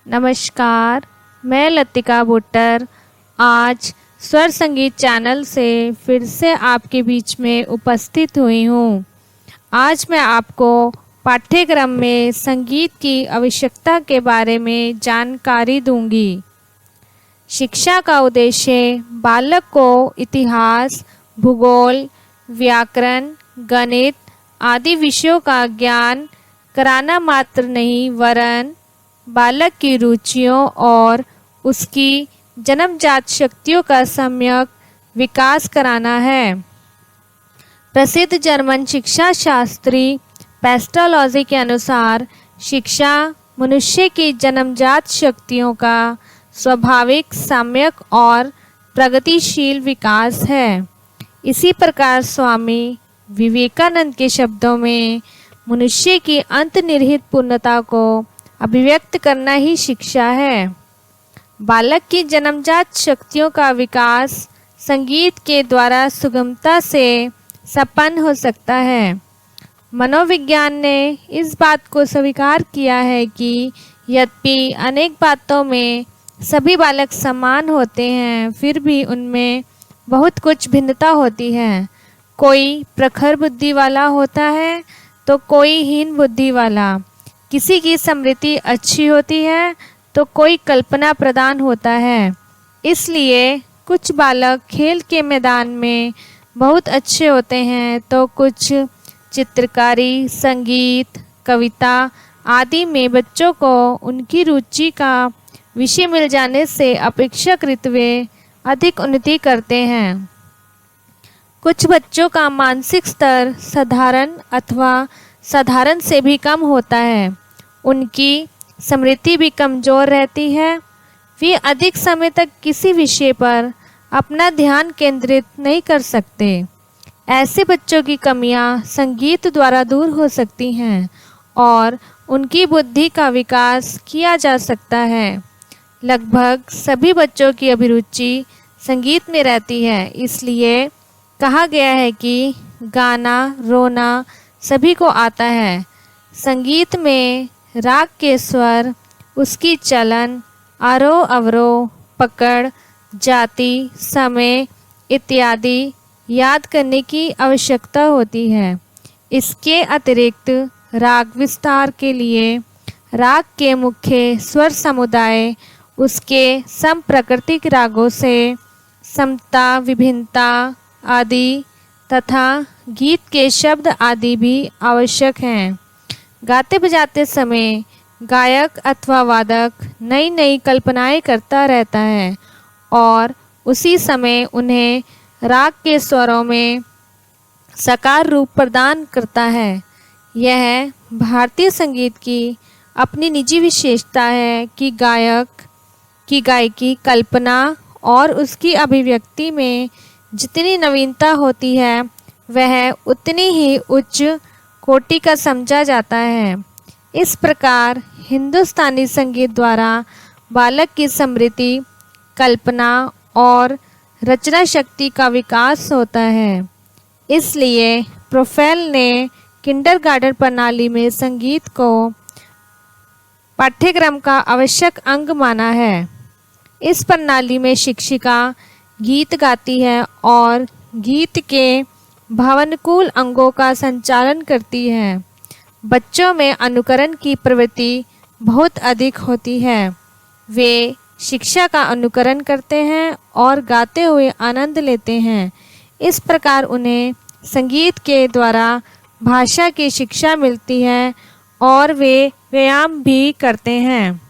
नमस्कार, मैं लतिका बुट्टर आज स्वर संगीत चैनल से फिर से आपके बीच में उपस्थित हुई हूँ। आज मैं आपको पाठ्यक्रम में संगीत की आवश्यकता के बारे में जानकारी दूंगी। शिक्षा का उद्देश्य बालक को इतिहास, भूगोल, व्याकरण, गणित आदि विषयों का ज्ञान कराना मात्र नहीं, वरन बालक की रुचियों और उसकी जन्मजात शक्तियों का सम्यक विकास कराना है। प्रसिद्ध जर्मन शिक्षा शास्त्री पेस्टोलॉजी के अनुसार शिक्षा मनुष्य की जन्मजात शक्तियों का स्वाभाविक, सम्यक और प्रगतिशील विकास है। इसी प्रकार स्वामी विवेकानंद के शब्दों में मनुष्य की अंतर्निहित पूर्णता को अभिव्यक्त करना ही शिक्षा है। बालक की जन्मजात शक्तियों का विकास संगीत के द्वारा सुगमता से संपन्न हो सकता है। मनोविज्ञान ने इस बात को स्वीकार किया है कि यद्यपि अनेक बातों में सभी बालक समान होते हैं, फिर भी उनमें बहुत कुछ भिन्नता होती है। कोई प्रखर बुद्धि वाला होता है तो कोई हीन बुद्धि वाला। किसी की स्मृति अच्छी होती है तो कोई कल्पना प्रधान होता है। इसलिए कुछ बालक खेल के मैदान में बहुत अच्छे होते हैं तो कुछ चित्रकारी, संगीत, कविता आदि में बच्चों को उनकी रुचि का विषय मिल जाने से अपेक्षाकृत वे अधिक उन्नति करते हैं। कुछ बच्चों का मानसिक स्तर साधारण अथवा साधारण से भी कम होता है। उनकी स्मृति भी कमज़ोर रहती है। वे अधिक समय तक किसी विषय पर अपना ध्यान केंद्रित नहीं कर सकते। ऐसे बच्चों की कमियां संगीत द्वारा दूर हो सकती हैं और उनकी बुद्धि का विकास किया जा सकता है। लगभग सभी बच्चों की अभिरुचि संगीत में रहती है। इसलिए कहा गया है कि गाना, रोना सभी को आता है। संगीत में राग के स्वर, उसकी चलन, आरोह अवरोह, पकड़, जाति, समय इत्यादि याद करने की आवश्यकता होती है। इसके अतिरिक्त राग विस्तार के लिए राग के मुख्य स्वर समुदाय, उसके समप्राकृतिक रागों से समता, विभिन्नता आदि तथा गीत के शब्द आदि भी आवश्यक हैं। गाते बजाते समय गायक अथवा वादक नई नई कल्पनाएं करता रहता है और उसी समय उन्हें राग के स्वरों में साकार रूप प्रदान करता है। यह भारतीय संगीत की अपनी निजी विशेषता है कि गायक की गायकी, कल्पना और उसकी अभिव्यक्ति में जितनी नवीनता होती है वह उतनी ही उच्च कोटि का समझा जाता है। इस प्रकार हिंदुस्तानी संगीत द्वारा बालक की स्मृति, कल्पना और रचना शक्ति का विकास होता है। इसलिए प्रोफेल ने किंडरगार्टन प्रणाली में संगीत को पाठ्यक्रम का आवश्यक अंग माना है। इस प्रणाली में शिक्षिका गीत गाती है और गीत के भावानुकूल अंगों का संचालन करती है। बच्चों में अनुकरण की प्रवृत्ति बहुत अधिक होती है। वे शिक्षा का अनुकरण करते हैं और गाते हुए आनंद लेते हैं। इस प्रकार उन्हें संगीत के द्वारा भाषा की शिक्षा मिलती है और वे व्यायाम भी करते हैं।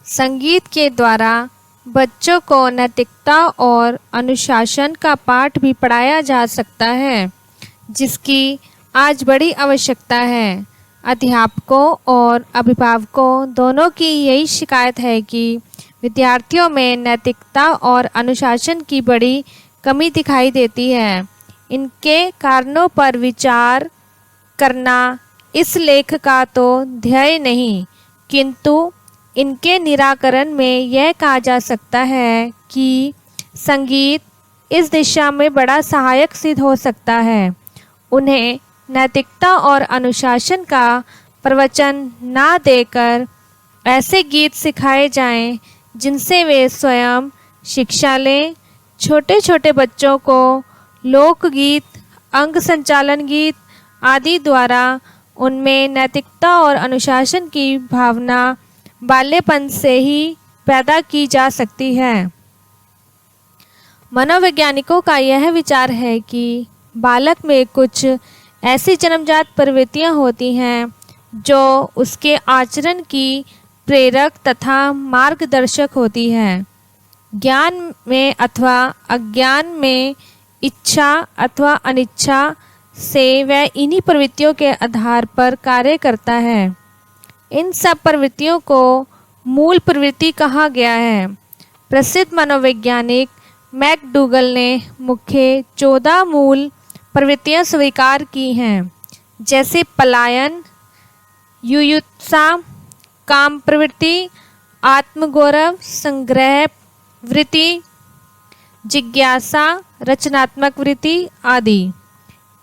संगीत के द्वारा बच्चों को नैतिकता और अनुशासन का पाठ भी पढ़ाया जा सकता है, जिसकी आज बड़ी आवश्यकता है। अध्यापकों और अभिभावकों दोनों की यही शिकायत है कि विद्यार्थियों में नैतिकता और अनुशासन की बड़ी कमी दिखाई देती है। इनके कारणों पर विचार करना इस लेख का तो ध्येय नहीं, किंतु इनके निराकरण में यह कहा जा सकता है कि संगीत इस दिशा में बड़ा सहायक सिद्ध हो सकता है। उन्हें नैतिकता और अनुशासन का प्रवचन ना देकर ऐसे गीत सिखाए जाएं जिनसे वे स्वयं शिक्षा लें। छोटे छोटे बच्चों को लोकगीत, अंग संचालन गीत आदि द्वारा उनमें नैतिकता और अनुशासन की भावना बाल्यपन से ही पैदा की जा सकती है। मनोवैज्ञानिकों का यह विचार है कि बालक में कुछ ऐसी जन्मजात प्रवृत्तियां होती हैं जो उसके आचरण की प्रेरक तथा मार्गदर्शक होती है। ज्ञान में अथवा अज्ञान में, इच्छा अथवा अनिच्छा से वह इन्हीं प्रवृत्तियों के आधार पर कार्य करता है। इन सब प्रवृत्तियों को मूल प्रवृत्ति कहा गया है। प्रसिद्ध मनोवैज्ञानिक मैकडूगल ने मुख्य 14 मूल प्रवृत्तियां स्वीकार की हैं, जैसे पलायन, युयुत्सा, काम प्रवृत्ति, आत्मगौरव, संग्रह वृत्ति, जिज्ञासा, रचनात्मक वृत्ति आदि।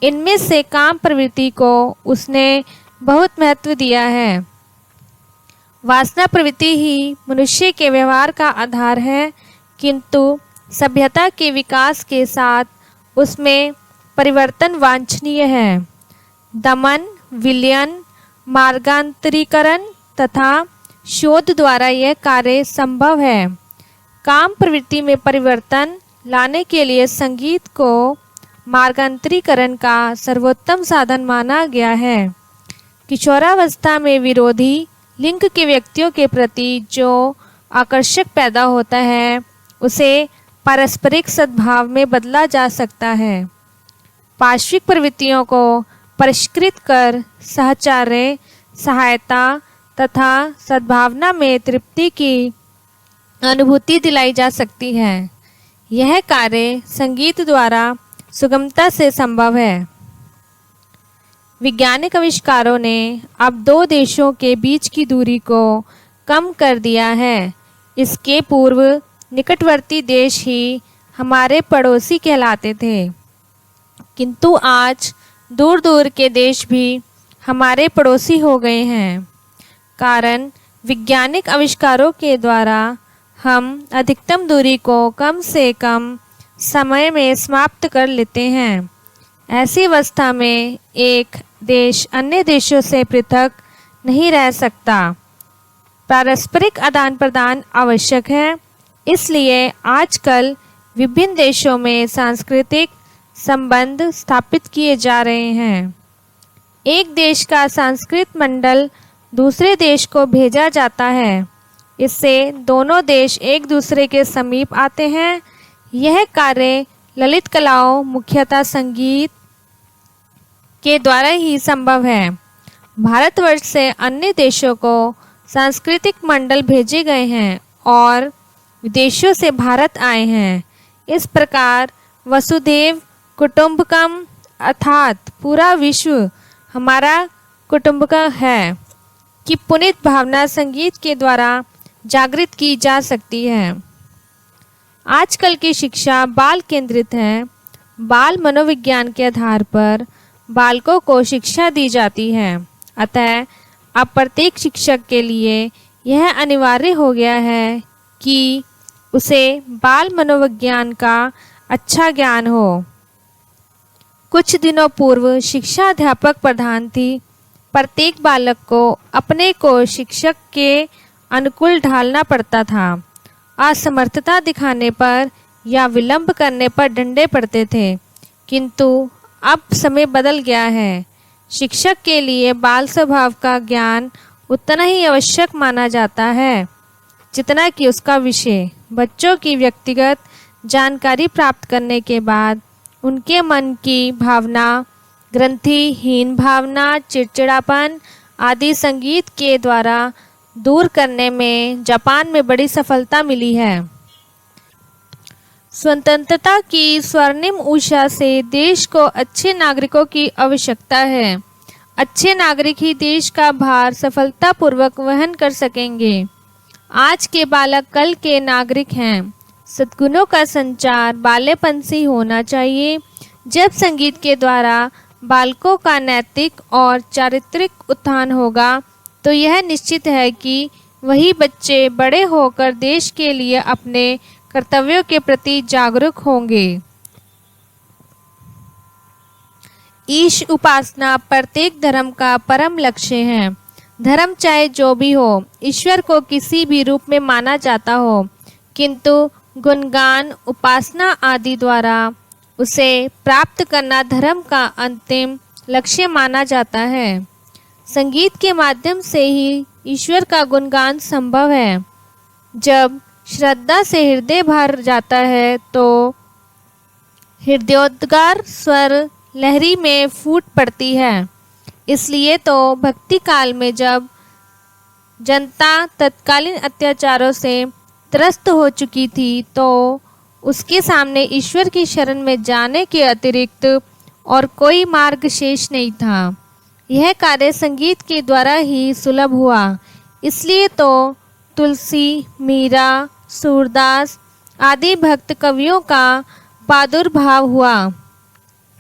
इनमें से काम प्रवृत्ति को उसने बहुत महत्व दिया है। वासना प्रवृत्ति ही मनुष्य के व्यवहार का आधार है, किंतु सभ्यता के विकास के साथ उसमें परिवर्तन वांछनीय है। दमन, विलयन, मार्गांतरीकरण तथा शोध द्वारा यह कार्य संभव है। काम प्रवृत्ति में परिवर्तन लाने के लिए संगीत को मार्गांतरीकरण का सर्वोत्तम साधन माना गया है। किशोरावस्था में विरोधी लिंग के व्यक्तियों के प्रति जो आकर्षक पैदा होता है उसे पारस्परिक सद्भाव में बदला जा सकता है। पार्श्विक प्रवृत्तियों को परिष्कृत कर सहचार्य, सहायता तथा सद्भावना में तृप्ति की अनुभूति दिलाई जा सकती है। यह कार्य संगीत द्वारा सुगमता से संभव है। वैज्ञानिक आविष्कारों ने अब 2 देशों के बीच की दूरी को कम कर दिया है। इसके पूर्व निकटवर्ती देश ही हमारे पड़ोसी कहलाते थे, किंतु आज दूर दूर के देश भी हमारे पड़ोसी हो गए हैं। कारण वैज्ञानिक आविष्कारों के द्वारा हम अधिकतम दूरी को कम से कम समय में समाप्त कर लेते हैं। ऐसी अवस्था में एक देश अन्य देशों से पृथक नहीं रह सकता। पारस्परिक आदान प्रदान आवश्यक है। इसलिए आजकल विभिन्न देशों में सांस्कृतिक संबंध स्थापित किए जा रहे हैं। एक देश का सांस्कृतिक मंडल दूसरे देश को भेजा जाता है। इससे दोनों देश एक दूसरे के समीप आते हैं। यह कार्य ललित कलाओं, मुख्यतः संगीत के द्वारा ही संभव है। भारतवर्ष से अन्य देशों को सांस्कृतिक मंडल भेजे गए हैं और विदेशों से भारत आए हैं। इस प्रकार वसुधैव कुटुंबकम अर्थात पूरा विश्व हमारा कुटुंबकम है कि पुनीत भावना संगीत के द्वारा जागृत की जा सकती है। आजकल की शिक्षा बाल केंद्रित है। बाल मनोविज्ञान के आधार पर बालकों को शिक्षा दी जाती है। अतः अब प्रत्येक शिक्षक के लिए यह अनिवार्य हो गया है कि उसे बाल मनोविज्ञान का अच्छा ज्ञान हो। कुछ दिनों पूर्व शिक्षा अध्यापक प्रधान थी। प्रत्येक बालक को अपने को शिक्षक के अनुकूल ढालना पड़ता था। असमर्थता दिखाने पर या विलंब करने पर डंडे पड़ते थे, किंतु अब समय बदल गया है। शिक्षक के लिए बाल स्वभाव का ज्ञान उतना ही आवश्यक माना जाता है जितना कि उसका विषय। बच्चों की व्यक्तिगत जानकारी प्राप्त करने के बाद उनके मन की भावना, ग्रंथि, हीन भावना, चिड़चिड़ापन आदि संगीत के द्वारा दूर करने में जापान में बड़ी सफलता मिली है। स्वतंत्रता की स्वर्णिम उषा से देश को अच्छे नागरिकों की आवश्यकता है। अच्छे नागरिक ही देश का भार सफलतापूर्वक वहन कर सकेंगे। आज के बालक कल के नागरिक हैं। सद्गुणों का संचार बाल्यपन से होना चाहिए। जब संगीत के द्वारा बालकों का नैतिक और चारित्रिक उत्थान होगा तो यह निश्चित है कि वही बच्चे बड़े होकर देश के लिए अपने कर्तव्यों के प्रति जागरूक होंगे। ईश उपासना प्रत्येक धर्म का परम लक्ष्य है। धर्म चाहे जो भी हो, ईश्वर को किसी भी रूप में माना जाता हो, किंतु गुणगान, उपासना आदि द्वारा उसे प्राप्त करना धर्म का अंतिम लक्ष्य माना जाता है। संगीत के माध्यम से ही ईश्वर का गुणगान संभव है। जब श्रद्धा से हृदय भर जाता है तो हृदयोद्गार स्वर लहरी में फूट पड़ती है। इसलिए तो भक्ति काल में जब जनता तत्कालीन अत्याचारों से त्रस्त हो चुकी थी तो उसके सामने ईश्वर की शरण में जाने के अतिरिक्त और कोई मार्ग शेष नहीं था। यह कार्य संगीत के द्वारा ही सुलभ हुआ। इसलिए तो तुलसी, मीरा, सूरदास आदि भक्त कवियों का प्रादुर्भाव हुआ।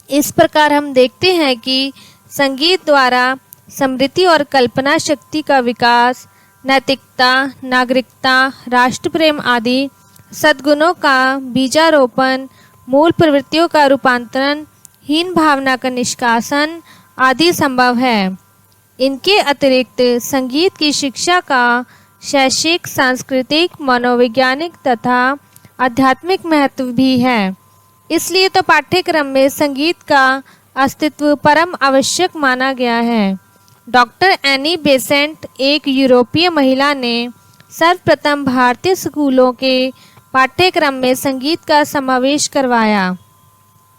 इस प्रकार हम देखते हैं कि संगीत द्वारा स्मृति और कल्पना शक्ति का विकास, नैतिकता, नागरिकता, राष्ट्र प्रेम आदि सद्गुणों का बीजारोपण, मूल प्रवृत्तियों का रूपांतरण, हीन भावना का निष्कासन आदि संभव है। इनके अतिरिक्त संगीत की शिक्षा का शैक्षिक, सांस्कृतिक, मनोवैज्ञानिक तथा आध्यात्मिक महत्व भी है। इसलिए तो पाठ्यक्रम में संगीत का अस्तित्व परम आवश्यक माना गया है। डॉक्टर एनी बेसेंट, एक यूरोपीय महिला ने सर्वप्रथम भारतीय स्कूलों के पाठ्यक्रम में संगीत का समावेश करवाया।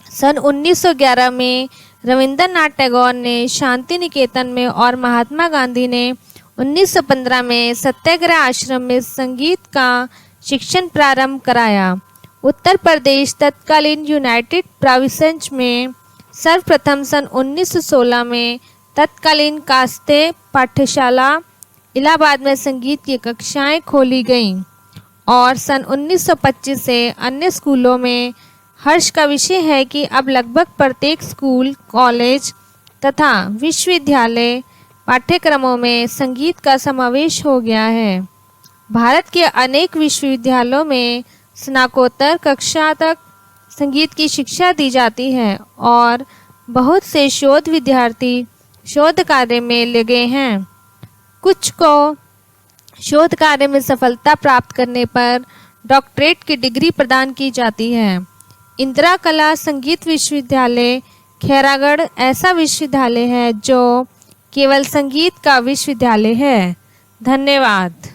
सन 1911 में रविंद्रनाथ टैगोर ने शांति निकेतन में और महात्मा गांधी ने 1915 में सत्याग्रह आश्रम में संगीत का शिक्षण प्रारंभ कराया। उत्तर प्रदेश तत्कालीन यूनाइटेड प्रोविंसेस में सर्वप्रथम सन 1916 में तत्कालीन कास्ते पाठशाला इलाहाबाद में संगीत की कक्षाएं खोली गईं और सन 1925 से अन्य स्कूलों में हर्ष का विषय है कि अब लगभग प्रत्येक स्कूल, कॉलेज तथा विश्वविद्यालय पाठ्यक्रमों में संगीत का समावेश हो गया है। भारत के अनेक विश्वविद्यालयों में स्नातकोत्तर कक्षा तक संगीत की शिक्षा दी जाती है और बहुत से शोध विद्यार्थी शोध कार्य में लगे हैं। कुछ को शोध कार्य में सफलता प्राप्त करने पर डॉक्टरेट की डिग्री प्रदान की जाती है। इंदिरा कला संगीत विश्वविद्यालय खैरागढ़ ऐसा विश्वविद्यालय है जो केवल संगीत का विश्वविद्यालय है। धन्यवाद।